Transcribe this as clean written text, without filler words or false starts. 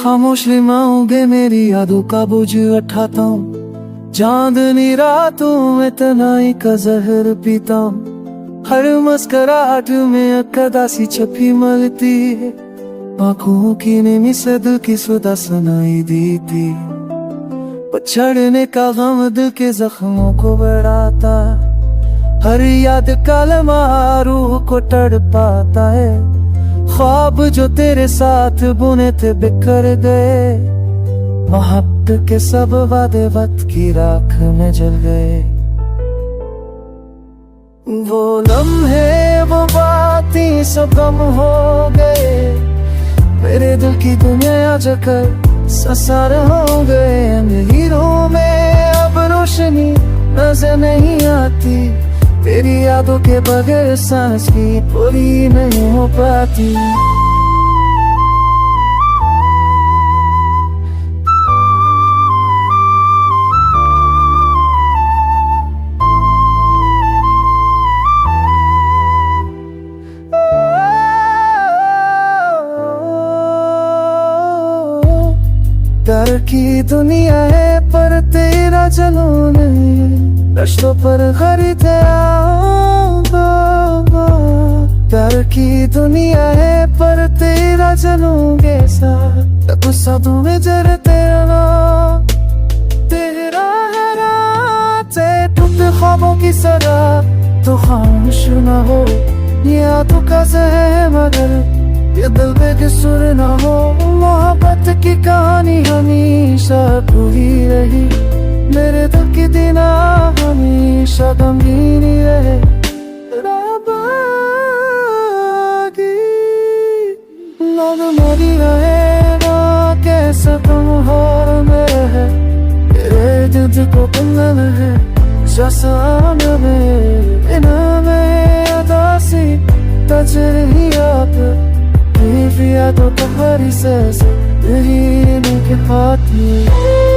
खामोश लिमाओगे मेरी यादों का बोझ उठाता हूँ। चांदनी रातों में तन्हाई का जहर पीता हूँ। हर मुस्कुराहट में अक्कदासी छपी मलती है। आँखों की नेमी से दिल की सुधा सुनाई देती। पछड़ने का गम दिल के जख्मों को बढ़ाता। हर याद का लम्हा रूह को तड़पाता है। ख्वाब जो तेरे साथ बुने थे बिखर गए। मोहब्बत के सब वादे वक्त की राख में जल गए। वो लम्हे वो बातें सब गम हो गए। मेरे दिल की दुनिया जकर ससार हो गए। अंधेरों में अब रोशनी नजर नहीं आती। तेरी यादों के बगैर सांस भी पूरी नहीं हो पाती। प्यार की दुनिया है पर तेरा जुनून नहीं। रिश्तों पर खरीद प्यार की दुनिया है पर तेरा जुनून कैसा। गुस्सा तुम्हें जर तेरा तेरा है रात से टूटे ख्वाबों की सराह। तो खामोश न हो ये आंखों का ज़हर मगर ये दिल बेकसूर न हो। मोहब्बत की कहानी हमेशा पूरी रही। मेरे दिल की दीना हमेशा गमगीन ही रहे। लोग मरी रहेगा कैसा तुम हार में है। तेरे दिल को कंगन है जसान में इनमें अदासी तजरी आप यादों का हरी से यही इनके हाथ में।